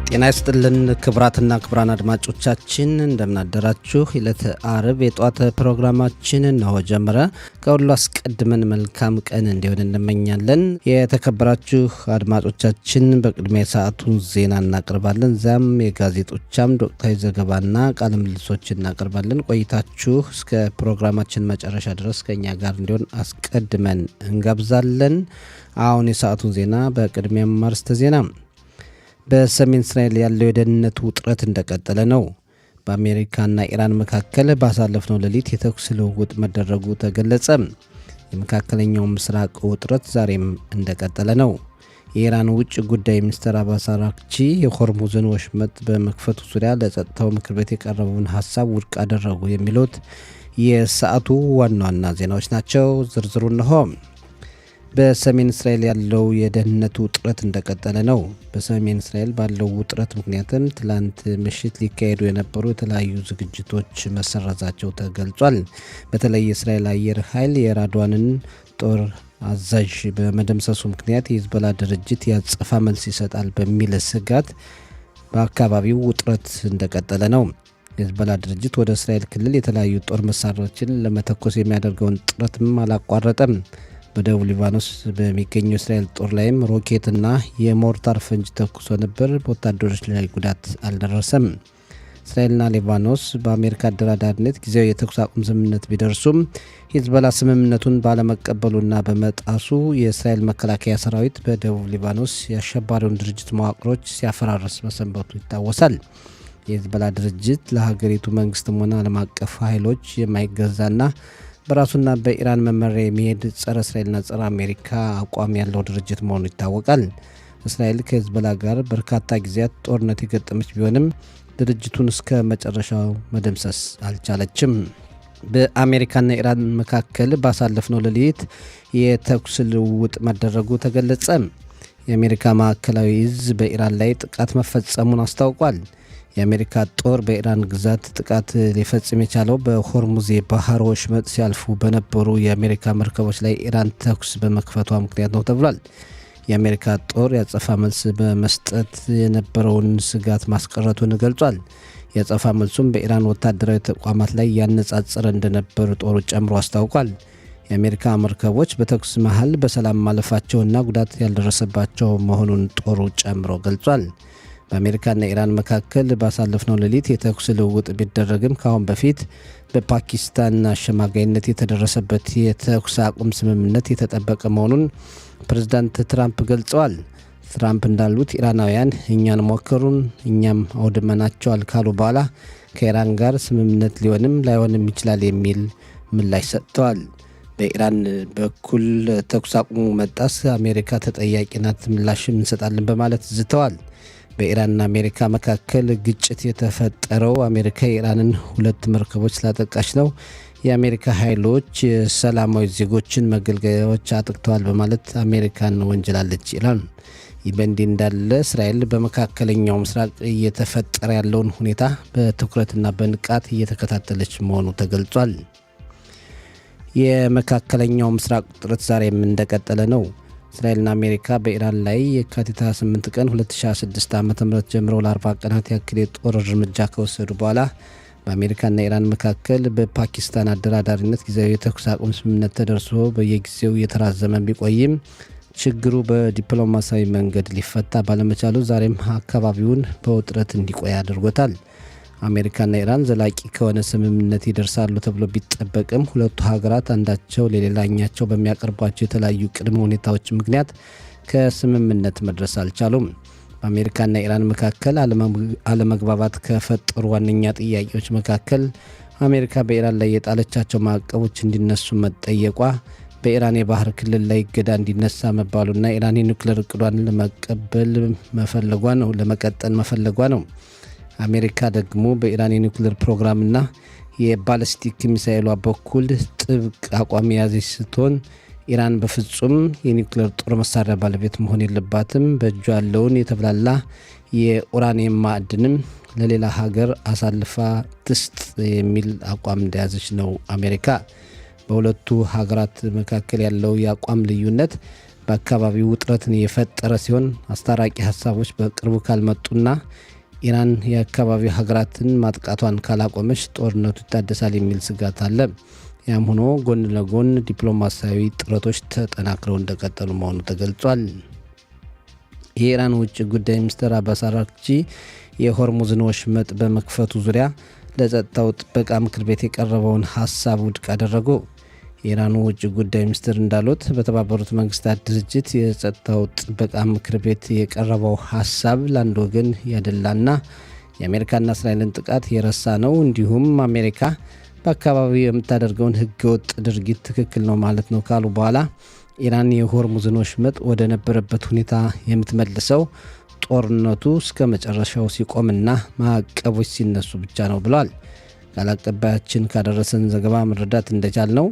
ጤና ይስጥልን ክብራትና ክብራን አድማጮቻችን እንደምን አደራችሁ። ዕለተ አርብ የጧት ፕሮግራማችን ነው ጀመረ። ከሁሉ አስቀድመን መልካም ቀን እንዲሆን እንመኛለን። የተከበራችሁ አድማጮቻችን በቅድሚያ ሰዓቱን ዜና እናቀርባለን። ዛም የጋዜጦቻም ወቅታዊ ዘገባና ቃለ ምልልሶች እናቀርባለን። ቆይታችሁ እስከ ፕሮግራማችን መጨረሻ ድረስ ከኛ ጋር እንዲሆን አስቀድመን እንጋብዛለን። አሁን የሰዓቱን ዜና በቅድሚያ ማርስተ ዜና በሰሜን እስራኤል ያለው የደህንነት ውጥረት እንደቀጠለ ነው። በአሜሪካና ኢራን መካከል ባሳለፍነው ሌሊት የተኩስ ልውውጥ መደረጉ ተገለጸ። የመካከለኛው ምስራቅ ውጥረት ዛሬም እንደቀጠለ ነው። የኢራን ውጭ ጉዳይ ሚኒስትር አባስ አራግቺ የሆርሙዝን ወሽመጥ በመክፈቱ ዙሪያ ለጸጥታው ምክር ቤት የቀረበውን ሀሳብ ውድቅ አደረጉ። የሚሉት የሰዓቱ ዋና ዋና ዜናዎች ናቸው። ዝርዝሩ እንሆ። በሰሜን እስራኤል ያለው የደህንነት ውጥረት እንደቀጠለ ነው። በሰሜን እስራኤል ባለው ውጥረት ምክንያትም ትላንት ምሽት ሊካሄዱ የነበሩ የተለያዩ ዝግጅቶች መሰረዛቸው ተገልጿል። በተለይ የእስራኤል አየር ኃይል የራድዋንን ጦር አዛዥ በመደምሰሱ ምክንያት የሂዝቦላ ድርጅት ያጸፋ መልስ ይሰጣል በሚል ስጋት በአካባቢው ውጥረት እንደቀጠለ ነው። የሂዝቦላ ድርጅት ወደ እስራኤል ክልል የተለያዩ ጦር መሳሪያዎችን ለመተኮስ የሚያደርገውን ጥረትም አላቋረጠም። በደቡብ ሊባኖስ በሚገኘው እስራኤል ጦር ላይም ሮኬትና የሞርታር ፈንጅ ተኩሶ ነበር። በወታደሮች ላይ ጉዳት አልደረሰም። እስራኤልና ሊባኖስ በአሜሪካ አደራዳሪነት ጊዜያዊ የተኩስ አቁም ስምምነት ቢደርሱም ሂዝቦላ ስምምነቱን ባለመቀበሉና በመጣሱ የእስራኤል መከላከያ ሰራዊት በደቡብ ሊባኖስ የአሸባሪውን ድርጅት መዋቅሮች ሲያፈራርስ መሰንበቱ ይታወሳል። የሂዝቦላ ድርጅት ለሀገሪቱ መንግስትም ሆነ ዓለም አቀፍ ኃይሎች የማይገዛና በራሱና በኢራን መመሪያ የሚሄድ ጸረ እስራኤልና ጸረ አሜሪካ አቋም ያለው ድርጅት መሆኑ ይታወቃል። እስራኤል ከሂዝቦላ ጋር በርካታ ጊዜያት ጦርነት የገጠመች ቢሆንም ድርጅቱን እስከ መጨረሻው መደምሰስ አልቻለችም። በአሜሪካና ኢራን መካከል ባሳለፍነው ሌሊት የተኩስ ልውውጥ መደረጉ ተገለጸ። የአሜሪካ ማዕከላዊ እዝ በኢራን ላይ ጥቃት መፈጸሙን አስታውቋል። የአሜሪካ ጦር በኢራን ግዛት ጥቃት ሊፈጽም የቻለው በሆርሙዝ የባህር ወሽመጥ ሲያልፉ በነበሩ የአሜሪካ መርከቦች ላይ ኢራን ተኩስ በመክፈቷ ምክንያት ነው ተብሏል። የአሜሪካ ጦር ያጸፋ መልስ በመስጠት የነበረውን ስጋት ማስቀረቱን ገልጿል። ያጸፋ መልሱም በኢራን ወታደራዊ ተቋማት ላይ ያነጻጸረ እንደነበር ጦሩ ጨምሮ አስታውቋል። የአሜሪካ መርከቦች በተኩስ መሃል በሰላም ማለፋቸውና ጉዳት ያልደረሰባቸው መሆኑን ጦሩ ጨምሮ ገልጿል። በአሜሪካና ኢራን መካከል ባሳለፍነው ሌሊት የተኩስ ልውውጥ ቢደረግም ከአሁን በፊት በፓኪስታን አሸማጋይነት የተደረሰበት የተኩስ አቁም ስምምነት የተጠበቀ መሆኑን ፕሬዝዳንት ትራምፕ ገልጸዋል። ትራምፕ እንዳሉት ኢራናውያን እኛን ሞከሩን፣ እኛም አውድመናቸዋል ካሉ በኋላ ከኢራን ጋር ስምምነት ሊሆንም ላይሆንም ይችላል የሚል ምላሽ ሰጥተዋል። በኢራን በኩል ተኩስ አቁሙ መጣስ አሜሪካ ተጠያቂ ናት፣ ምላሽም እንሰጣለን በማለት ዝተዋል። በኢራንና አሜሪካ መካከል ግጭት የተፈጠረው አሜሪካ የኢራንን 2 መርከቦች ስላጠቃች ነው። የአሜሪካ ኃይሎች የሰላማዊ ዜጎችን መገልገያዎች አጥቅተዋል በማለት አሜሪካን ወንጀላለች ኢራን። ይህ በእንዲህ እንዳለ እስራኤል በመካከለኛው ምስራቅ እየተፈጠረ ያለውን ሁኔታ በትኩረትና በንቃት እየተከታተለች መሆኑ ተገልጿል። የመካከለኛው ምስራቅ ውጥረት ዛሬም እንደቀጠለ ነው። እስራኤልና አሜሪካ በኢራን ላይ የካቲት 28 ቀን 2016 ዓ.ም ጀምረው ለ40 ቀናት ያክል የጦር እርምጃ ከወሰዱ በኋላ በአሜሪካና ኢራን መካከል በፓኪስታን አደራዳሪነት ጊዜያዊ የተኩስ አቁም ስምምነት ተደርሶ በየጊዜው እየተራዘመ ቢቆይም ችግሩ በዲፕሎማሲያዊ መንገድ ሊፈታ ባለመቻሉ ዛሬም አካባቢውን በውጥረት እንዲቆይ አድርጎታል። አሜሪካና ኢራን ዘላቂ ከሆነ ስምምነት ይደርሳሉ ተብሎ ቢጠበቅም ሁለቱ ሀገራት አንዳቸው ለሌላኛቸው በሚያቀርቧቸው የተለያዩ ቅድመ ሁኔታዎች ምክንያት ከስምምነት መድረስ አልቻሉም። በአሜሪካና ኢራን መካከል አለመግባባት ከፈጠሩ ዋነኛ ጥያቄዎች መካከል አሜሪካ በኢራን ላይ የጣለቻቸው ማዕቀቦች እንዲነሱ መጠየቋ፣ በኢራን የባህር ክልል ላይ እገዳ እንዲነሳ መባሉና ኢራን የኒውክሌር እቅዷን ለመቀጠል መፈለጓ ነው። አሜሪካ ደግሞ በኢራን የኒውክሌር ፕሮግራምና የባለስቲክ ሚሳኤሏ በኩል ጥብቅ አቋም የያዘች ስትሆን ኢራን በፍጹም የኒውክሌር ጦር መሳሪያ ባለቤት መሆን የለባትም፣ በእጇ ያለውን የተብላላ የኡራኒየም ማዕድንም ለሌላ ሀገር አሳልፋ ትስጥ የሚል አቋም እንደያዘች ነው አሜሪካ። በሁለቱ ሀገራት መካከል ያለው የአቋም ልዩነት በአካባቢው ውጥረትን የፈጠረ ሲሆን አስታራቂ ሀሳቦች በቅርቡ ካልመጡና ኢራን የአካባቢው ሀገራትን ማጥቃቷን ካላቆመች ጦርነቱ ይታደሳል የሚል ስጋት አለ። ያም ሆኖ ጎን ለጎን ዲፕሎማሲያዊ ጥረቶች ተጠናክረው እንደቀጠሉ መሆኑ ተገልጿል። የኢራን ውጭ ጉዳይ ሚኒስትር አባስ አራግቺ የሆርሙዝን ወሽመጥ በመክፈቱ ዙሪያ ለጸጥታው ጥበቃ ምክር ቤት የቀረበውን ሀሳብ ውድቅ አደረጉ። የኢራኑ ውጭ ጉዳይ ሚኒስትር እንዳሉት በተባበሩት መንግስታት ድርጅት የጸጥታው ጥበቃ ምክር ቤት የቀረበው ሀሳብ ለአንድ ወገን ያደላና የአሜሪካና እስራኤልን ጥቃት የረሳ ነው። እንዲሁም አሜሪካ በአካባቢው የምታደርገውን ህገወጥ ድርጊት ትክክል ነው ማለት ነው ካሉ በኋላ ኢራን የሆርሙዝን ወሽመጥ ወደ ነበረበት ሁኔታ የምትመልሰው ጦርነቱ እስከ መጨረሻው ሲቆምና ማዕቀቦች ሲነሱ ብቻ ነው ብለዋል። ቃል አቀባያችን ካደረሰን ዘገባ መረዳት እንደቻል ነው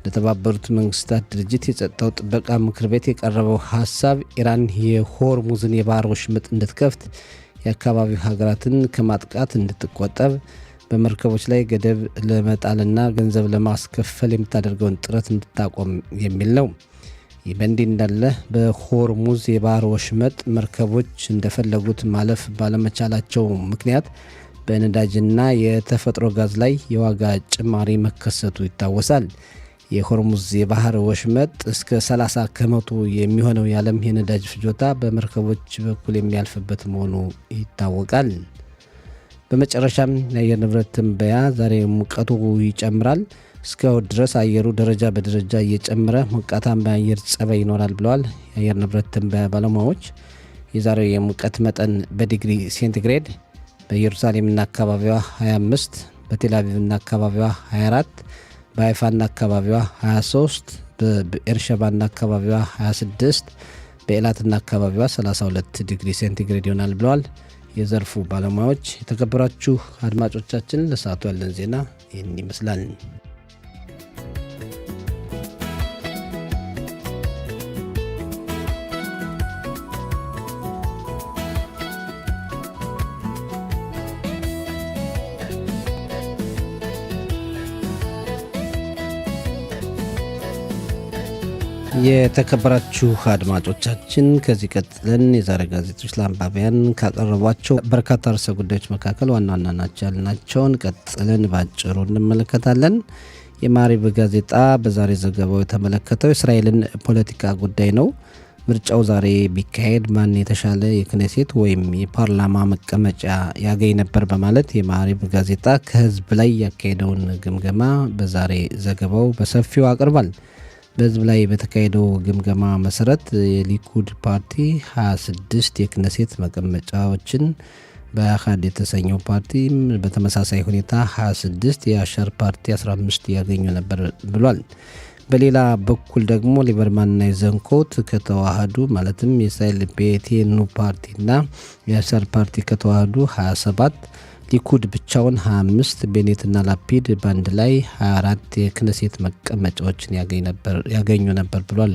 ለተባበሩት መንግስታት ድርጅት የጸጥታው ጥበቃ ምክር ቤት የቀረበው ሀሳብ ኢራን የሆርሙዝን የባህር ወሽመጥ እንድትከፍት፣ የአካባቢው ሀገራትን ከማጥቃት እንድትቆጠብ፣ በመርከቦች ላይ ገደብ ለመጣልና ገንዘብ ለማስከፈል የምታደርገውን ጥረት እንድታቆም የሚል ነው። ይህ በእንዲህ እንዳለ በሆርሙዝ የባህር ወሽመጥ መርከቦች እንደፈለጉት ማለፍ ባለመቻላቸው ምክንያት በነዳጅና የተፈጥሮ ጋዝ ላይ የዋጋ ጭማሪ መከሰቱ ይታወሳል። የሆርሙዝ የባህር ወሽመጥ እስከ 30 ከመቶ የሚሆነው የዓለም የነዳጅ ፍጆታ በመርከቦች በኩል የሚያልፍበት መሆኑ ይታወቃል። በመጨረሻም የአየር ንብረት ትንበያ ዛሬ ሙቀቱ ይጨምራል። እስከ እሁድ ድረስ አየሩ ደረጃ በደረጃ እየጨመረ ሞቃታማ የአየር ጸባይ ይኖራል ብለዋል የአየር ንብረት ትንበያ ባለሙያዎች። የዛሬው የሙቀት መጠን በዲግሪ ሴንቲግሬድ በኢየሩሳሌምና አካባቢዋ 25፣ በቴልአቪቭና አካባቢዋ 24፣ በሃይፋና አካባቢዋ 23፣ በኤርሸባና አካባቢዋ 26፣ በኤላትና አካባቢዋ 32 ዲግሪ ሴንቲግሬድ ይሆናል ብለዋል የዘርፉ ባለሙያዎች። የተከበራችሁ አድማጮቻችን ለሰዓቱ ያለን ዜና ይህን ይመስላል። የተከበራችሁ አድማጮቻችን ከዚህ ቀጥለን የዛሬ ጋዜጦች ለአንባቢያን ካቀረቧቸው በርካታ ርዕሰ ጉዳዮች መካከል ዋና ዋና ናቸው ያልናቸውን ቀጥለን ባጭሩ እንመለከታለን። የማዕሪብ ጋዜጣ በዛሬ ዘገባው የተመለከተው የእስራኤልን ፖለቲካ ጉዳይ ነው። ምርጫው ዛሬ ቢካሄድ ማን የተሻለ የክኔሴት ወይም የፓርላማ መቀመጫ ያገኝ ነበር በማለት የማዕሪብ ጋዜጣ ከህዝብ ላይ ያካሄደውን ግምገማ በዛሬ ዘገባው በሰፊው አቅርቧል። በህዝብ ላይ በተካሄደው ግምገማ መሰረት የሊኩድ ፓርቲ 26 የክኔሴት መቀመጫዎችን፣ በአሃድ የተሰኘው ፓርቲ በተመሳሳይ ሁኔታ 26፣ የአሻር ፓርቲ 15 ያገኙ ነበር ብሏል። በሌላ በኩል ደግሞ ሊበርማንና የዘንኮት ከተዋሃዱ ማለትም የእስራኤል ቤቴኑ ፓርቲና የአሻር ፓርቲ ከተዋሃዱ 27፣ ሊኩድ ብቻውን 25፣ ቤኔትና ላፒድ በአንድ ላይ 24 የክኔሴት መቀመጫዎችን ያገኙ ነበር ብሏል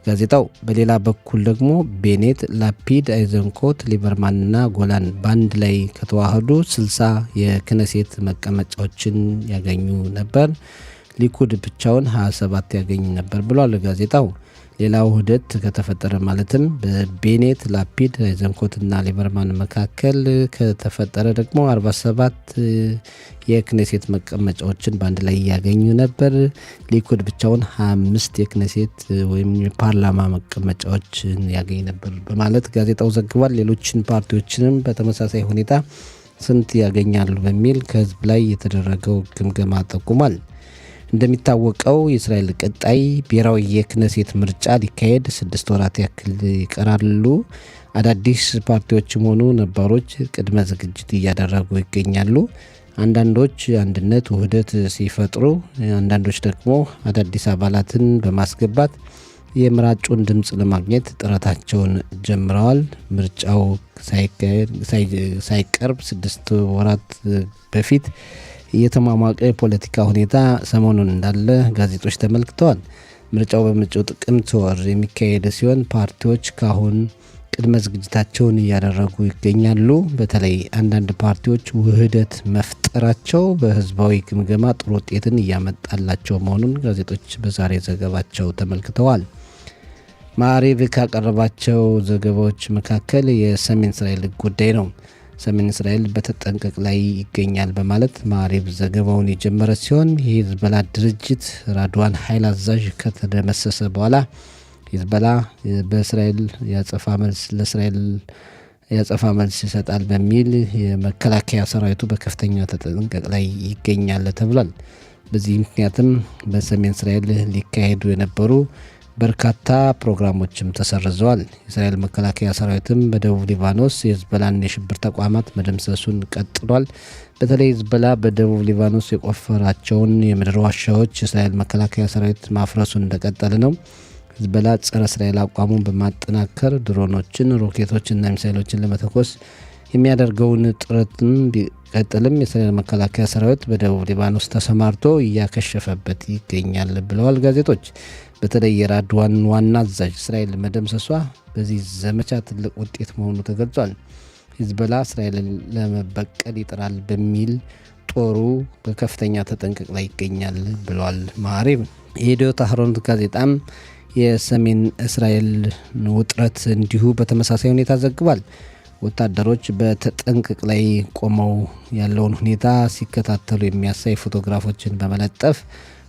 ጋዜጣው። በሌላ በኩል ደግሞ ቤኔት፣ ላፒድ፣ አይዘንኮት፣ ሊበርማንና ጎላን በአንድ ላይ ከተዋህዱ 60 የክኔሴት መቀመጫዎችን ያገኙ ነበር። ሊኩድ ብቻውን 27 ያገኝ ነበር ብሏል ጋዜጣው። ሌላው ውህደት ከተፈጠረ ማለትም በቤኔት፣ ላፒድ፣ አይዘንኮትና ሊበርማን መካከል ከተፈጠረ ደግሞ 47 የክኔሴት መቀመጫዎችን በአንድ ላይ ያገኙ ነበር። ሊኩድ ብቻውን 25 የክኔሴት ወይም የፓርላማ መቀመጫዎችን ያገኝ ነበር በማለት ጋዜጣው ዘግቧል። ሌሎችን ፓርቲዎችንም በተመሳሳይ ሁኔታ ስንት ያገኛሉ በሚል ከህዝብ ላይ የተደረገው ግምገማ ጠቁሟል። እንደሚታወቀው የእስራኤል ቀጣይ ብሔራዊ የክኔሴት ምርጫ ሊካሄድ 6 ወራት ያክል ይቀራሉ። አዳዲስ ፓርቲዎችም ሆኑ ነባሮች ቅድመ ዝግጅት እያደረጉ ይገኛሉ። አንዳንዶች አንድነት ውህደት ሲፈጥሩ፣ አንዳንዶች ደግሞ አዳዲስ አባላትን በማስገባት የምራጩን ድምፅ ለማግኘት ጥረታቸውን ጀምረዋል። ምርጫው ሳይቀርብ 6 ወራት በፊት የተሟሟቀ የፖለቲካ ሁኔታ ሰሞኑን እንዳለ ጋዜጦች ተመልክተዋል። ምርጫው በመጪው ጥቅምት ወር የሚካሄድ ሲሆን ፓርቲዎች ካሁን ቅድመ ዝግጅታቸውን እያደረጉ ይገኛሉ። በተለይ አንዳንድ ፓርቲዎች ውህደት መፍጠራቸው በህዝባዊ ግምገማ ጥሩ ውጤትን እያመጣላቸው መሆኑን ጋዜጦች በዛሬ ዘገባቸው ተመልክተዋል። ማዕሬቭ ካቀረባቸው ዘገባዎች መካከል የሰሜን እስራኤል ጉዳይ ነው። ሰሜን እስራኤል በተጠንቀቅ ላይ ይገኛል በማለት ማዕሬቭ ዘገባውን የጀመረ ሲሆን የሂዝቦላ ድርጅት ራድዋን ኃይል አዛዥ ከተደመሰሰ በኋላ ሂዝቦላ በእስራኤል ለእስራኤል ያጸፋ መልስ ይሰጣል በሚል የመከላከያ ሰራዊቱ በከፍተኛ ተጠንቀቅ ላይ ይገኛል ተብሏል። በዚህ ምክንያትም በሰሜን እስራኤል ሊካሄዱ የነበሩ በርካታ ፕሮግራሞችም ተሰርዘዋል። የእስራኤል መከላከያ ሰራዊትም በደቡብ ሊባኖስ የሂዝቦላን የሽብር ተቋማት መደምሰሱን ቀጥሏል። በተለይ ሂዝቦላ በደቡብ ሊባኖስ የቆፈራቸውን የምድር ዋሻዎች የእስራኤል መከላከያ ሰራዊት ማፍረሱን እንደቀጠለ ነው። ሂዝቦላ ጸረ እስራኤል አቋሙን በማጠናከር ድሮኖችን፣ ሮኬቶችና ሚሳይሎችን ለመተኮስ የሚያደርገውን ጥረትም ቢቀጥልም የእስራኤል መከላከያ ሰራዊት በደቡብ ሊባኖስ ተሰማርቶ እያከሸፈበት ይገኛል ብለዋል ጋዜጦች። በተለይ የራድዋን ዋና አዛዥ እስራኤል መደምሰሷ በዚህ ዘመቻ ትልቅ ውጤት መሆኑ ተገልጿል። ሂዝቦላ እስራኤልን ለመበቀል ይጥራል በሚል ጦሩ በከፍተኛ ተጠንቀቅ ላይ ይገኛል ብለዋል ማዕሬቭ። የኢዲዮት አህሮኖት ጋዜጣም የሰሜን እስራኤል ውጥረት እንዲሁ በተመሳሳይ ሁኔታ ዘግቧል። ወታደሮች በተጠንቀቅ ላይ ቆመው ያለውን ሁኔታ ሲከታተሉ የሚያሳይ ፎቶግራፎችን በመለጠፍ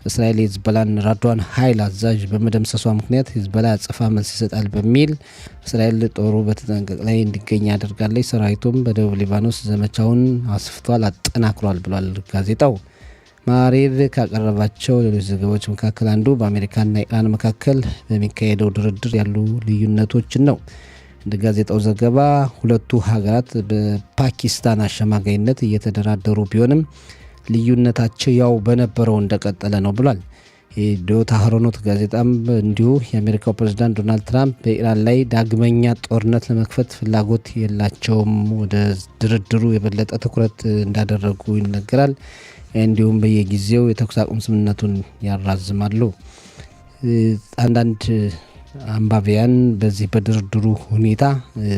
እስራኤል የሂዝቦላን ራድዋን ኃይል አዛዥ በመደምሰሷ ምክንያት ሂዝቦላ ያጸፋ መልስ ይሰጣል በሚል እስራኤል ጦሩ በተጠንቀቅ ላይ እንዲገኝ አድርጋለች። ሰራዊቱም በደቡብ ሊባኖስ ዘመቻውን አስፍቷል፣ አጠናክሯል ብሏል ጋዜጣው። ማዕሬቭ ካቀረባቸው ሌሎች ዘገባዎች መካከል አንዱ በአሜሪካና ኢራን መካከል በሚካሄደው ድርድር ያሉ ልዩነቶችን ነው። እንደ ጋዜጣው ዘገባ ሁለቱ ሀገራት በፓኪስታን አሸማጋይነት እየተደራደሩ ቢሆንም ልዩነታቸው ያው በነበረው እንደቀጠለ ነው ብሏል። የኢዲዮት አህሮኖት ጋዜጣም እንዲሁ የአሜሪካው ፕሬዝዳንት ዶናልድ ትራምፕ በኢራን ላይ ዳግመኛ ጦርነት ለመክፈት ፍላጎት የላቸውም፣ ወደ ድርድሩ የበለጠ ትኩረት እንዳደረጉ ይነገራል። እንዲሁም በየጊዜው የተኩስ አቁም ስምምነቱን ያራዝማሉ። አንዳንድ አንባቢያን በዚህ በድርድሩ ሁኔታ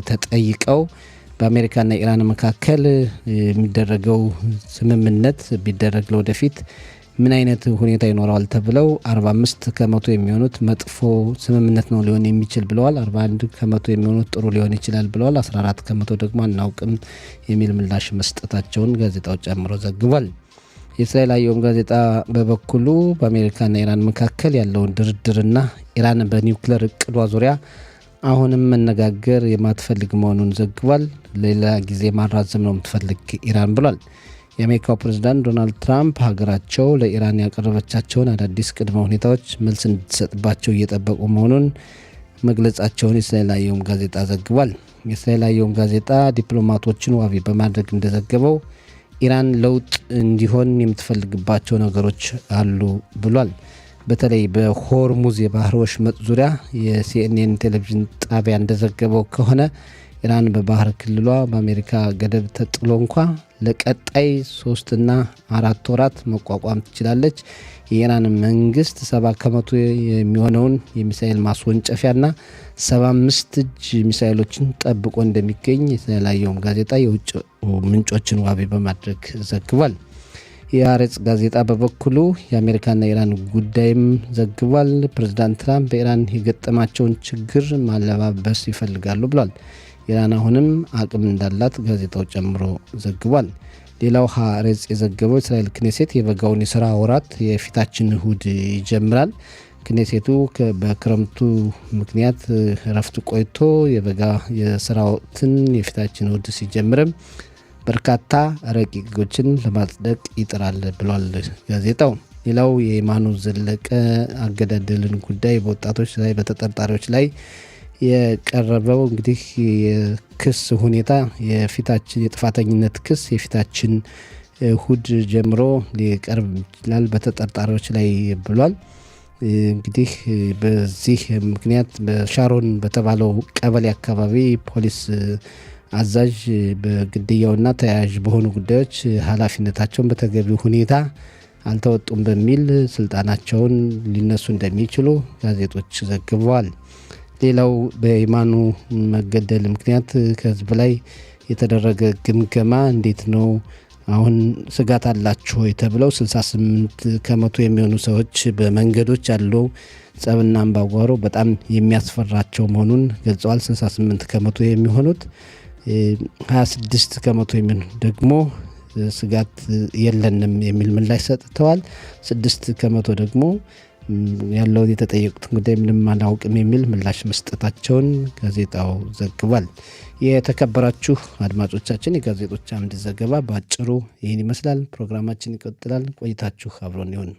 ተጠይቀው በአሜሪካና ኢራን መካከል የሚደረገው ስምምነት ቢደረግ ለወደፊት ምን አይነት ሁኔታ ይኖረዋል ተብለው 45 ከመቶ የሚሆኑት መጥፎ ስምምነት ነው ሊሆን የሚችል ብለዋል። 41 ከመቶ የሚሆኑት ጥሩ ሊሆን ይችላል ብለዋል። 14 ከመቶ ደግሞ አናውቅም የሚል ምላሽ መስጠታቸውን ጋዜጣው ጨምሮ ዘግቧል። የእስራኤል አየም ጋዜጣ በበኩሉ በአሜሪካና ኢራን መካከል ያለውን ድርድርና ኢራን በኒውክሌር እቅዷ ዙሪያ አሁንም መነጋገር የማትፈልግ መሆኑን ዘግቧል። ሌላ ጊዜ ማራዘም ነው የምትፈልግ ኢራን ብሏል። የአሜሪካው ፕሬዝዳንት ዶናልድ ትራምፕ ሀገራቸው ለኢራን ያቀረበቻቸውን አዳዲስ ቅድመ ሁኔታዎች መልስ እንድትሰጥባቸው እየጠበቁ መሆኑን መግለጻቸውን የእስራኤል አየም ጋዜጣ ዘግቧል። የእስራኤል አየም ጋዜጣ ዲፕሎማቶችን ዋቢ በማድረግ እንደዘገበው ኢራን ለውጥ እንዲሆን የምትፈልግባቸው ነገሮች አሉ ብሏል። በተለይ በሆርሙዝ የባህር ወሽመጥ ዙሪያ የሲኤንኤን ቴሌቪዥን ጣቢያ እንደዘገበው ከሆነ ኢራን በባህር ክልሏ በአሜሪካ ገደብ ተጥሎ እንኳ ለቀጣይ 3 እና 4 ወራት መቋቋም ትችላለች። የኢራን መንግስት 70 ከመቶ የሚሆነውን የሚሳኤል ማስወንጨፊያና 75 እጅ ሚሳኤሎችን ጠብቆ እንደሚገኝ የተለያየውም ጋዜጣ የውጭ ምንጮችን ዋቢ በማድረግ ዘግቧል። የአሬጽ ጋዜጣ በበኩሉ የአሜሪካና ኢራን ጉዳይም ዘግቧል። ፕሬዝዳንት ትራምፕ በኢራን የገጠማቸውን ችግር ማለባበስ ይፈልጋሉ ብሏል። ኢራን አሁንም አቅም እንዳላት ጋዜጣው ጨምሮ ዘግቧል። ሌላው ሀሬጽ የዘገበው እስራኤል ክኔሴት የበጋውን የስራ ወራት የፊታችን እሁድ ይጀምራል። ክኔሴቱ በክረምቱ ምክንያት ረፍት ቆይቶ የበጋ የስራ ወቅትን የፊታችን እሁድ ሲጀምርም በርካታ ረቂቆችን ለማጽደቅ ይጥራል ብሏል ጋዜጣው። ሌላው የየማኑ ዘለቀ አገዳደልን ጉዳይ በወጣቶች ላይ በተጠርጣሪዎች ላይ የቀረበው እንግዲህ የክስ ሁኔታ የፊታችን የጥፋተኝነት ክስ የፊታችን እሁድ ጀምሮ ሊቀርብ ይችላል በተጠርጣሪዎች ላይ ብሏል። እንግዲህ በዚህ ምክንያት በሻሮን በተባለው ቀበሌ አካባቢ ፖሊስ አዛዥ በግድያውና ተያያዥ በሆኑ ጉዳዮች ኃላፊነታቸውን በተገቢው ሁኔታ አልተወጡም በሚል ስልጣናቸውን ሊነሱ እንደሚችሉ ጋዜጦች ዘግበዋል። ሌላው በየማኑ መገደል ምክንያት ከህዝብ ላይ የተደረገ ግምገማ እንዴት ነው አሁን ስጋት አላችሁ ወይ ተብለው 68 ከመቶ የሚሆኑ ሰዎች በመንገዶች ያለው ጸብና አምባጓሮ በጣም የሚያስፈራቸው መሆኑን ገልጸዋል። 68 ከመቶ የሚሆኑት 26 ከመቶ የሚሆኑት ደግሞ ስጋት የለንም የሚል ምላሽ ሰጥተዋል። 6 ከመቶ ደግሞ ያለውን የተጠየቁትን ጉዳይ ምንም አናውቅም የሚል ምላሽ መስጠታቸውን ጋዜጣው ዘግቧል። የተከበራችሁ አድማጮቻችን የጋዜጦች አምድ ዘገባ በአጭሩ ይህን ይመስላል። ፕሮግራማችን ይቀጥላል። ቆይታችሁ አብሮን ይሁን።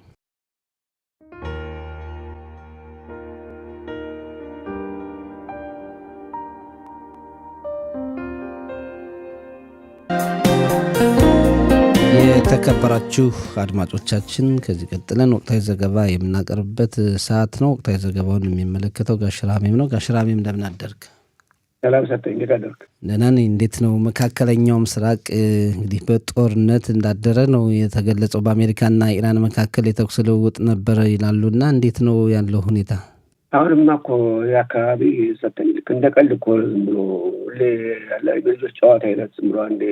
የተከበራችሁ አድማጮቻችን ከዚህ ቀጥለን ወቅታዊ ዘገባ የምናቀርብበት ሰዓት ነው። ወቅታዊ ዘገባውን የሚመለከተው ጋሽራሜም ነው። ጋሽራሜም እንደምን አደርክ? ሰላም ሰጠኝ። እንዴት አደርክ? ደህና ነኝ። እንዴት ነው? መካከለኛው ምስራቅ እንግዲህ በጦርነት እንዳደረ ነው የተገለጸው። በአሜሪካና ኢራን መካከል የተኩስ ልውውጥ ነበረ ይላሉና እንዴት ነው ያለው ሁኔታ? አሁንማ እኮ የአካባቢ ሰጠኝ ልክ እንደ ቀልድ እኮ ዝም ብሎ ልጆች ጨዋታ አይነት ዝም ብሎ አንዴ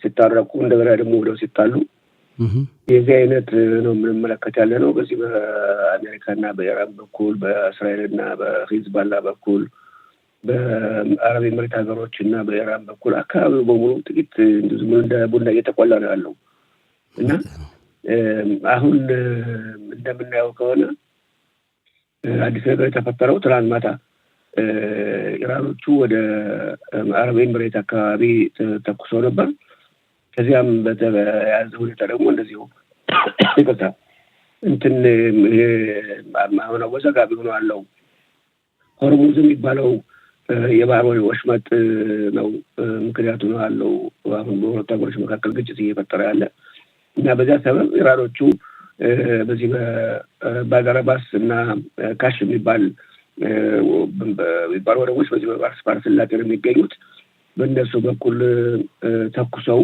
ሲታረቁ እንደገና ደግሞ ወደው ሲጣሉ የዚህ አይነት ነው የምንመለከት ያለ ነው። በዚህ በአሜሪካና በኢራን በኩል በእስራኤልና በሂዝቦላ በኩል በአረብ ኤሚሬት ሀገሮች እና በኢራን በኩል አካባቢው በሙሉ ጥቂት እንደ ቡና እየተቆላ ነው ያለው እና አሁን እንደምናየው ከሆነ አዲስ ነገር የተፈጠረው ትናንት ማታ ኢራኖቹ ወደ አረብ ኤሚሬት አካባቢ ተኩሰው ነበር። ከዚያም በተያያዘ ሁኔታ ደግሞ እንደዚሁ ይቅርታ አሁን አወዛጋቢ ሆኖ አለው ሆርሙዝ የሚባለው የባህር ወሽመጥ ነው ምክንያቱ ነው አለው። አሁን በሁለቱ ሀገሮች መካከል ግጭት እየፈጠረ ያለ እና በዚያ ሰበብ ኢራኖቹ በዚህ በባጋራባስ እና ካሽ የሚባሉ ወደቦች በዚህ በባህረ ሰላጤ ነው የሚገኙት። በእነሱ በኩል ተኩሰው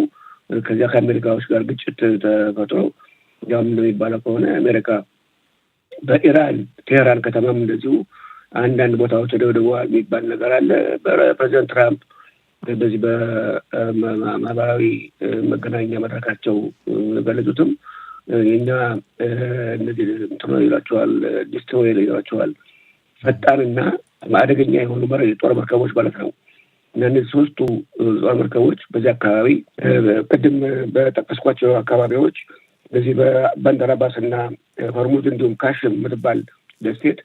ከዚያ ከአሜሪካዎች ጋር ግጭት ተፈጥሮ ያም እንደሚባለው ከሆነ አሜሪካ በኢራን ቴህራን ከተማም እንደዚሁ አንዳንድ ቦታዎች ተደብድበዋል የሚባል ነገር አለ። ፕሬዚደንት ትራምፕ በዚህ በማህበራዊ መገናኛ መድረካቸው ገለጹትም የኛ እነዚህ እንትኖ ይላቸዋል ዲስትሮይር ይላቸዋል ፈጣንና አደገኛ የሆኑ ጦር መርከቦች ማለት ነው። እነዚህ ሶስቱ ጦር መርከቦች በዚህ አካባቢ ቅድም በጠቀስኳቸው አካባቢዎች በዚህ በባንዳራባስ እና ሆርሙዝ እንዲሁም ካሽ የምትባል ደሴት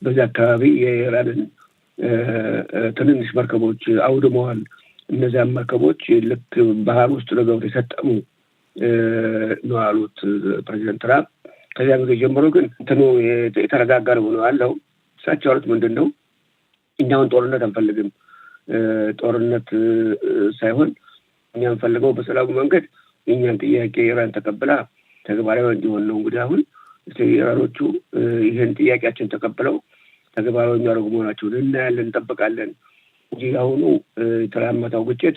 በዚህ አካባቢ የኢራንን ትንንሽ መርከቦች አውድመዋል። እነዚያም መርከቦች ልክ ባህር ውስጥ ለገብተው የሰጠሙ ነው ያሉት ፕሬዚደንት ትራምፕ። ከዚያ ጊዜ ጀምሮ ግን እንትኑ የተረጋጋ ነው ያለው። እሳቸው ያሉት ምንድን ነው? እኛውን ጦርነት አንፈልግም፣ ጦርነት ሳይሆን እኛ የምንፈልገው በሰላሙ መንገድ የእኛን ጥያቄ ኢራን ተቀብላ ተግባራዊ እንዲሆን ነው። እንግዲህ አሁን ኢራኖቹ ይህን ጥያቄያችን ተቀብለው ተግባራዊ የሚያደርጉ መሆናቸውን እናያለን፣ እንጠብቃለን እንጂ አሁኑ የተራመተው ግጭት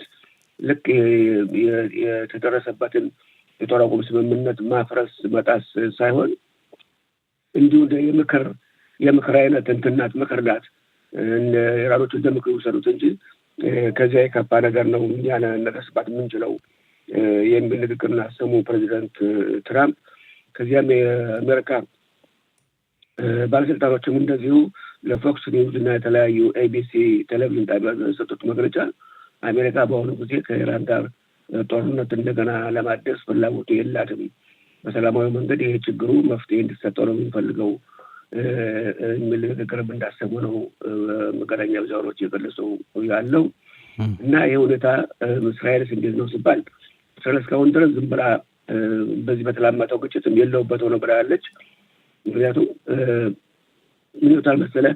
ልክ የተደረሰበትን የጦር አቁም ስምምነት ማፍረስ መጣስ ሳይሆን እንዲሁ የምክር አይነት እንትናት ምክር ናት። ኢራኖቹ እንደምክር ውሰዱት እንጂ ከዚያ የከፋ ነገር ነው እኛ ነደርስባት የምንችለው የሚል ንግግር አሰሙ ፕሬዚደንት ትራምፕ። ከዚያም የአሜሪካ ባለስልጣኖችም እንደዚሁ ለፎክስ ኒውዝ እና የተለያዩ ኤቢሲ ቴሌቪዥን ጣቢያ የሰጡት መግለጫ አሜሪካ በአሁኑ ጊዜ ከኢራን ጋር ጦርነት እንደገና ለማደስ ፍላጎቱ የላትም፣ በሰላማዊ መንገድ ይሄ ችግሩ መፍትሄ እንዲሰጠው ነው የሚፈልገው የሚል ንግግርም እንዳሰሙ ነው መገናኛ ብዙሃኖች የገለጹ ያለው። እና ይህ ሁኔታ እስራኤልስ እንዴት ነው ሲባል እስራኤል እስካሁን ድረስ ዝም ብላ በዚህ በተላመጠው ግጭትም የለውበት ሆነ ብላ ያለች። ምክንያቱም ምን ይሉታል መሰለህ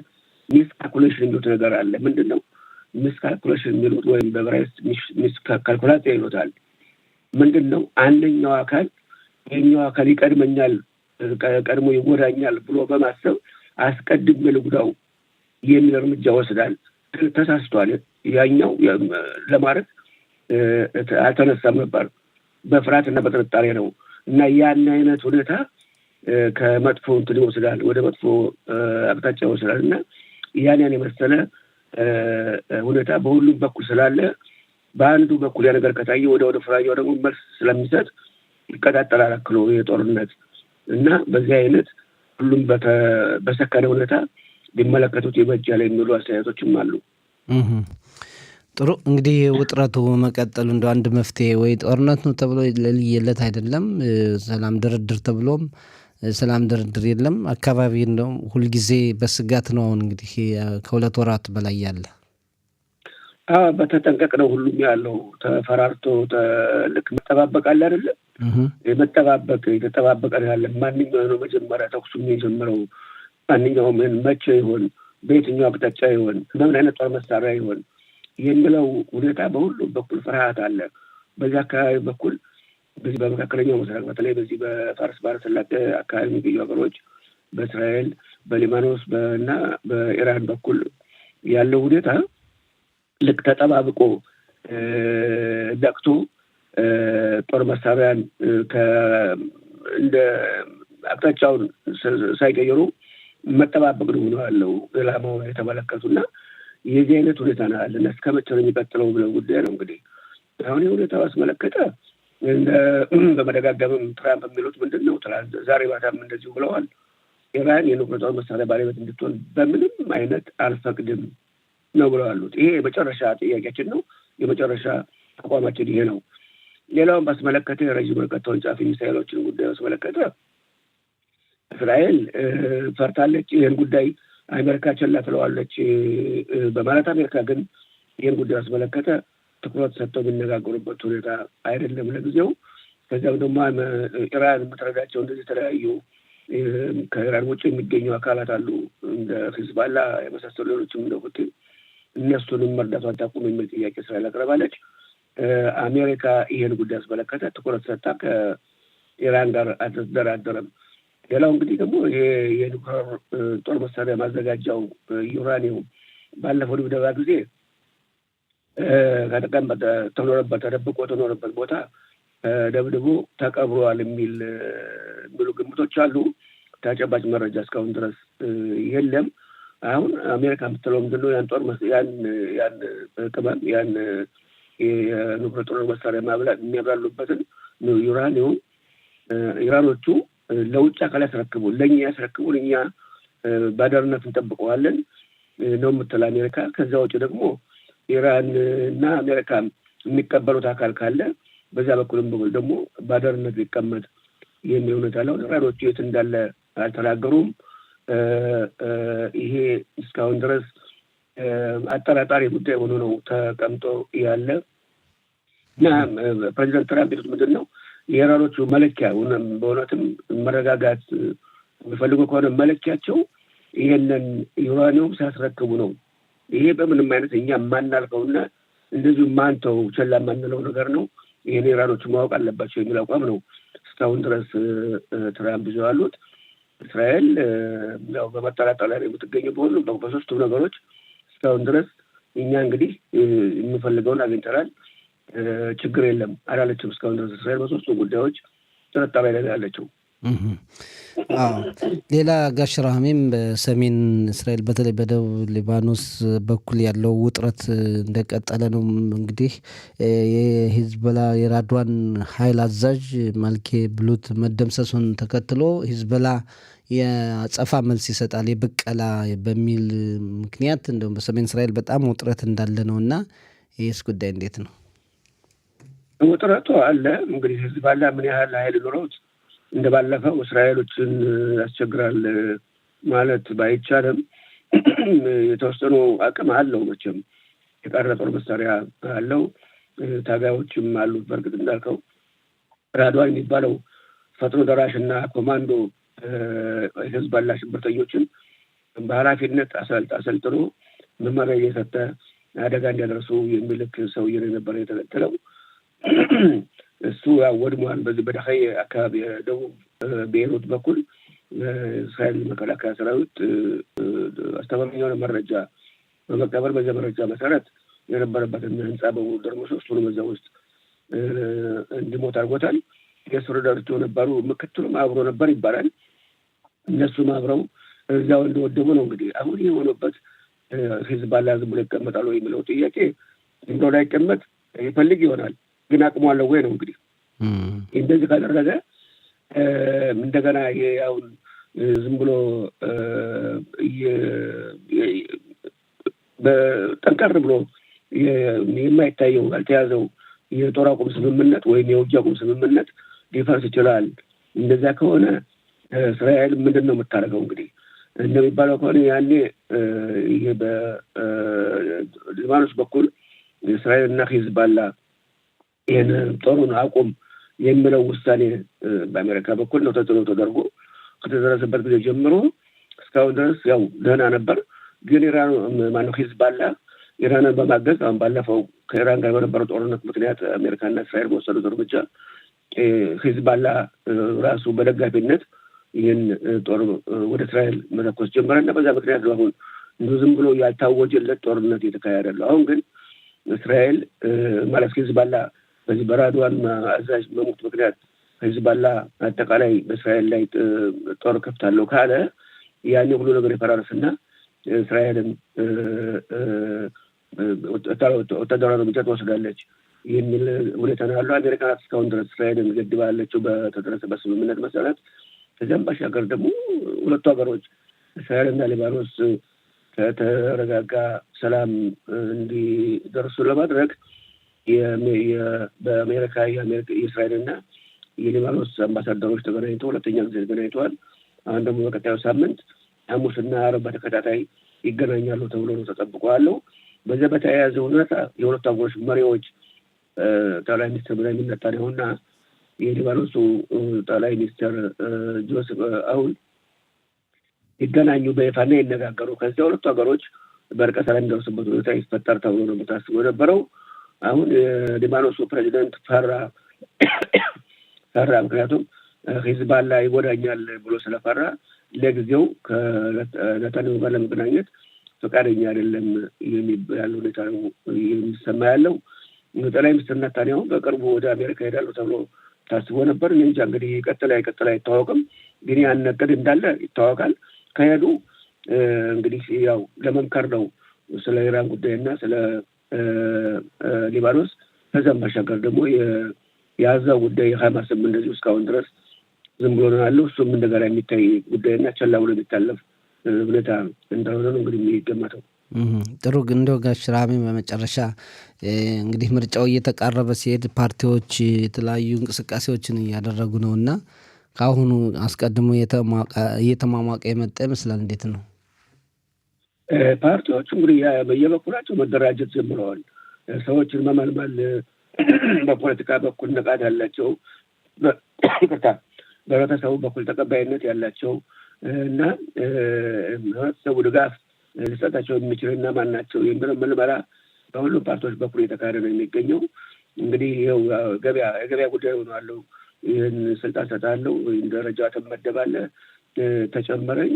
ሚስ ካልኩሌሽን የሚሉት ነገር አለ። ምንድን ነው ሚስ ካልኩሌሽን የሚሉት? ወይም በዕብራይስጥ ሚስ ካልኩላቴ ይሉታል። ምንድን ነው አንደኛው አካል የኛው አካል ይቀድመኛል፣ ቀድሞ ይጎዳኛል ብሎ በማሰብ አስቀድሜ ልጉዳው የሚል እርምጃ ወስዳል። ተሳስቷል። ያኛው ለማድረግ አልተነሳም ነበር፣ በፍርሃትና በጥርጣሬ ነው። እና ያን አይነት ሁኔታ ከመጥፎ እንትን ይወስዳል፣ ወደ መጥፎ አቅጣጫ ይወስዳል። እና ያን የመሰለ ሁኔታ በሁሉም በኩል ስላለ በአንዱ በኩል ያ ነገር ከታየ ወደ ፍራያው ደግሞ መልስ ስለሚሰጥ ይቀጣጠላል አክሎ የጦርነት እና በዚህ አይነት ሁሉም በሰከነ ሁኔታ ሊመለከቱት ይበጃል የሚሉ አስተያየቶችም አሉ። ጥሩ እንግዲህ ውጥረቱ መቀጠሉ እንደ አንድ መፍትሄ ወይ ጦርነት ነው ተብሎ ለልየለት አይደለም። ሰላም ድርድር ተብሎም ሰላም ድርድር የለም። አካባቢ ነው ሁልጊዜ በስጋት ነው። አሁን እንግዲህ ከሁለት ወራት በላይ ያለ በተጠንቀቅ ነው ሁሉም ያለው ተፈራርቶ ልክ መጠባበቅ አለ አይደለ? የተጠባበቀ ያለ ማንኛው ነው መጀመሪያ ተኩሱ የሚጀምረው ማንኛውም መቼ ይሆን በየትኛው አቅጣጫ ይሆን በምን አይነት ጦር መሳሪያ ይሆን የሚለው ሁኔታ በሁሉም በኩል ፍርሃት አለ። በዚህ አካባቢ በኩል በዚህ በመካከለኛው ምስራቅ በተለይ በዚህ በፋርስ ባህረ ሰላጤ አካባቢ የሚገኙ ሀገሮች በእስራኤል በሊባኖስ እና በኢራን በኩል ያለው ሁኔታ ልክ ተጠባብቆ ደቅቶ ጦር መሳሪያን እንደ አቅጣጫውን ሳይቀየሩ መጠባበቅ ነው ያለው ኢላማውን የተመለከቱና የዚህ አይነት ሁኔታ ነው ያለና እስከ መቼ ነው የሚቀጥለው ብለው ጉዳይ ነው እንግዲህ አሁን የሁኔታው አስመለከተ በመደጋገምም ትራምፕ የሚሉት ምንድን ነው ዛሬ ማታም እንደዚሁ ብለዋል። ኢራን የኑክሌር ጦር መሳሪያ ባለቤት እንድትሆን በምንም አይነት አልፈቅድም ነው ብለዋሉት። ይሄ የመጨረሻ ጥያቄያችን ነው፣ የመጨረሻ አቋማችን ይሄ ነው። ሌላውን ባስመለከተ የረዥም ርቀት ተወንጫፊ ሚሳይሎችን ጉዳይ ባስመለከተ እስራኤል ፈርታለች። ይህን ጉዳይ አሜሪካ ቸላ ትለዋለች በማለት አሜሪካ ግን ይህን ጉዳይ ባስመለከተ ትኩረት ሰጥተው የሚነጋገሩበት ሁኔታ አይደለም ለጊዜው። ከዚያም ደግሞ ኢራን የምትረዳቸው እንደዚህ የተለያዩ ከኢራን ውጭ የሚገኙ አካላት አሉ እንደ ሂዝቦላ የመሳሰሉ ሌሎችም እንደ ሁቲ እነሱንም መርዳቷን ታቁም የሚል ጥያቄ እስራኤል አቅርባለች። አሜሪካ ይህን ጉዳይ አስመለከተ ትኩረት ሰጥታ ከኢራን ጋር አትደራደርም። ሌላው እንግዲህ ደግሞ የኒውክሌር ጦር መሳሪያ ማዘጋጃው ዩራኒየም ባለፈው ድብደባ ጊዜ ከተቀመጠ ተደብቆ ተኖረበት ቦታ ደብድቦ ተቀብሯል የሚሉ ግምቶች አሉ። ተጨባጭ መረጃ እስካሁን ድረስ የለም። አሁን አሜሪካ የምትለው ምንድነው ያን ቅመም ያን የኒውክሌር ጦር መሳሪያ የሚያብላሉበትን ዩራኒየም ኢራኖቹ ለውጭ አካል ያስረክቡን፣ ለእኛ ያስረክቡን፣ እኛ ባደርነት እንጠብቀዋለን ነው የምትል አሜሪካ። ከዛ ውጭ ደግሞ ኢራን እና አሜሪካ የሚቀበሉት አካል ካለ በዛ በኩልም ደግሞ ባደርነት ሊቀመጥ የሚል ሁኔታ አለው። ኢራኖቹ የት እንዳለ አልተናገሩም። ይሄ እስካሁን ድረስ አጠራጣሪ ጉዳይ ሆኖ ነው ተቀምጦ ያለ እና ፕሬዚዳንት ትራምፕ ቤቱት ምንድን ነው የኢራኖቹ መለኪያ በእውነትም መረጋጋት የሚፈልጉ ከሆነ መለኪያቸው ይሄንን ዩራኒየም ሲያስረክቡ ነው። ይሄ በምንም አይነት እኛ ማናልፈውና እንደዚሁ ማንተው ቸላ ማንለው ነገር ነው። ይሄን ኢራኖቹ ማወቅ አለባቸው የሚል አቋም ነው እስካሁን ድረስ ትራምፕ ይዘው ያሉት። እስራኤል ያው በመጠራጠር ላይ የምትገኘው በሁሉ በሶስቱም ነገሮች እስካሁን ድረስ እኛ እንግዲህ የምንፈልገውን አግኝተናል፣ ችግር የለም አላለችም። እስካሁን ድረስ እስራኤል በሶስቱ ጉዳዮች ጥርጣሬ ላይ ያለችው። ሌላ ጋሽ ራህሜም በሰሜን እስራኤል በተለይ በደቡብ ሊባኖስ በኩል ያለው ውጥረት እንደቀጠለ ነው። እንግዲህ የሂዝቦላ የራድዋን ኃይል አዛዥ ማልኬ ብሉት መደምሰሱን ተከትሎ ሂዝቦላ የአጸፋ መልስ ይሰጣል የብቀላ በሚል ምክንያት እንደውም በሰሜን እስራኤል በጣም ውጥረት እንዳለ ነው እና ይህስ ጉዳይ እንዴት ነው? ውጥረቱ አለ እንግዲህ ሂዝቦላ ምን ያህል ኃይል ኖሮት እንደ ባለፈው እስራኤሎችን ያስቸግራል ማለት ባይቻልም የተወሰኑ አቅም አለው። መቼም የቀረ ጦር መሳሪያ አለው፣ ታጋዮችም አሉት። በእርግጥ እንዳልከው ራድዋን የሚባለው ፈጥኖ ደራሽና ኮማንዶ ሂዝቦላ ሽብርተኞችን በኃላፊነት አሰልጥኖ መመሪያ እየሰጠ አደጋ እንዲያደርሱ የሚልክ ሰውዬ ነበር የተከተለው። እሱ ወድሟል። በዚህ በደኸይ አካባቢ ደቡብ ቤይሩት በኩል እስራኤል መከላከያ ሰራዊት አስተማማኝ የሆነ መረጃ በመቀበል በዚያ መረጃ መሰረት የነበረበትን ህንፃ በሙሉ ደርምሶ እሱንም እዛ ውስጥ እንዲሞት አድርጎታል። የእሱ ረዳቶች ነበሩ፣ ምክትሉም አብሮ ነበር ይባላል። እነሱም አብረው እዚያው እንደወደሙ ነው። እንግዲህ አሁን ይህ የሆነበት ሂዝቦላ ዝም ብሎ ይቀመጣል ወይ የሚለው ጥያቄ እንደው ላይቀመጥ ይፈልግ ይሆናል፣ ግን አቅሙ አለው ወይ ነው እንግዲህ። እንደዚህ ካደረገ እንደገና አሁን ዝም ብሎ ጠንከር ብሎ የማይታየው ያልተያዘው የጦር አቁም ስምምነት ወይም የውጊያ አቁም ስምምነት ሊፈርስ ይችላል። እንደዚያ ከሆነ እስራኤል ምንድን ነው የምታደርገው? እንግዲህ እንደሚባለው ከሆነ ያኔ ይሄ በሊባኖስ በኩል እስራኤል እና ሂዝቦላ ይህን ጦሩን አቁም የሚለው ውሳኔ በአሜሪካ በኩል ነው ተጽዕኖ ተደርጎ ከተደረሰበት ጊዜ ጀምሮ እስካሁን ድረስ ያው ደህና ነበር። ግን ሂዝቦላ ኢራንን በማገዝ አሁን ባለፈው ከኢራን ጋር በነበረው ጦርነት ምክንያት አሜሪካና እስራኤል በወሰዱት እርምጃ ሂዝቦላ ራሱ በደጋፊነት ይህን ጦር ወደ እስራኤል መተኮስ ጀመረና በዛ ምክንያት አሁን ዝም ብሎ ያልታወጀለት ጦርነት የተካሄደ ነው። አሁን ግን እስራኤል ማለት ሂዝቦላ በዚህ በራድዋን አዛዥ መሞት ምክንያት ሂዝቦላ አጠቃላይ በእስራኤል ላይ ጦር ከፍታለሁ ካለ ያኔ ሁሉ ነገር ይፈራርስና እስራኤልን ወታደራዊ እርምጃ ትወስዳለች የሚል ሁኔታ ነው ያለው። አሜሪካ ናት እስካሁን ድረስ እስራኤልን ገድባለችው በተደረሰበት ስምምነት መሰረት። ከዚያም ባሻገር ደግሞ ሁለቱ ሀገሮች እስራኤልና ሊባኖስ ከተረጋጋ ሰላም እንዲደርሱ ለማድረግ በአሜሪካ የእስራኤልና የሊባኖስ አምባሳደሮች ተገናኝተው ሁለተኛ ጊዜ ተገናኝተዋል። አሁን ደግሞ በቀጣዩ ሳምንት ሐሙስና ዓርብ በተከታታይ ይገናኛሉ ተብሎ ነው ተጠብቆ ያለው። በዚያ በተያያዘ ሁኔታ የሁለቱ ሀገሮች መሪዎች ጠቅላይ ሚኒስትር ቤንያሚን ኔታንያሁና የሊባኖሱ ጠቅላይ ሚኒስትር ጆሴፍ አውን ይገናኙ በይፋና ይነጋገሩ። ከዚያ ሁለቱ ሀገሮች በእርቀ ሰላም የሚደርሱበት ሁኔታ ይፈጠር ተብሎ ነው የምታስቡ የነበረው። አሁን የሊባኖሱ ፕሬዚደንት ፈራ። ምክንያቱም ሂዝቦላ ይጎዳኛል ብሎ ስለፈራ ለጊዜው ከኔታንያሁ ጋር ለመገናኘት ፈቃደኛ አይደለም የሚባል ሁኔታ ነው የሚሰማ ያለው። ጠቅላይ ሚኒስትር ኔታንያሁ በቅርቡ ወደ አሜሪካ ሄዳሉ ተብሎ ታስቦ ነበር። እንጃ እንግዲህ ይቀጥል አይታወቅም፣ ግን ያን እቅድ እንዳለ ይታወቃል። ከሄዱ እንግዲህ ያው ለመምከር ነው ስለ ኢራን ጉዳይና ስለ ሊባኖስ። ከዛም ባሻገር ደግሞ የጋዛው ጉዳይ የሐማስም እንደዚሁ እስካሁን ድረስ ዝም ብሎ ነው ያለው። እሱም እንደገና የሚታይ ጉዳይና ቸላ ብሎ የሚታለፍ ሁኔታ እንደሆነ ነው እንግዲህ የሚገመተው። ጥሩ። ግን እንደው ጋሽ ራህሜ በመጨረሻ እንግዲህ ምርጫው እየተቃረበ ሲሄድ ፓርቲዎች የተለያዩ እንቅስቃሴዎችን እያደረጉ ነው እና ከአሁኑ አስቀድሞ እየተሟሟቀ የመጣ ይመስላል። እንዴት ነው? ፓርቲዎቹ እንግዲህ በየበኩላቸው መደራጀት ጀምረዋል። ሰዎችን መመልመል፣ በፖለቲካ በኩል ንቃት ያላቸው በህብረተሰቡ በኩል ተቀባይነት ያላቸው እና ህብረተሰቡ ድጋፍ ሊሰጣቸው የሚችልና ማን ናቸው የሚለው ምልመላ በሁሉም ፓርቲዎች በኩል የተካሄደ ነው የሚገኘው። እንግዲህ ይኸው የገበያ ጉዳይ ሆኗለው። ይህን ስልጣን ሰጣለሁ ወይም ደረጃ ትመደባለህ፣ ተጨመረኝ፣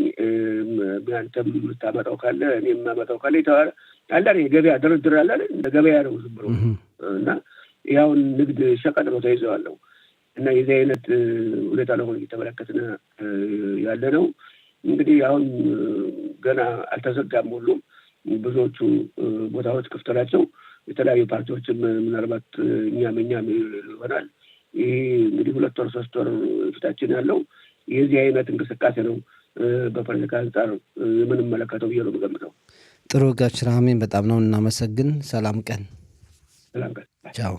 አንተም የምታመጣው ካለ እኔ የማመጣው ካለ ይተዋል አለ። የገበያ ድርድር አለ። ገበያ ነው ዝም ብሎ እና ያውን ንግድ ሸቀጥ ነው ተይዘዋለሁ እና የዚህ አይነት ሁኔታ ነው እየተመለከትን ያለ ነው። እንግዲህ አሁን ገና አልተዘጋም። ሁሉም ብዙዎቹ ቦታዎች ክፍት ናቸው። የተለያዩ ፓርቲዎችም ምናልባት እኛም ይሆናል። ይህ እንግዲህ 2 ወር 3 ወር ፊታችን ያለው የዚህ አይነት እንቅስቃሴ ነው በፖለቲካ አንጻር የምንመለከተው ብዬ ነው የምገምተው። ጥሩ ጋሽ ራህሜን በጣም ነው እናመሰግን። ሰላም ቀን። ሰላም ቀን። ቻው።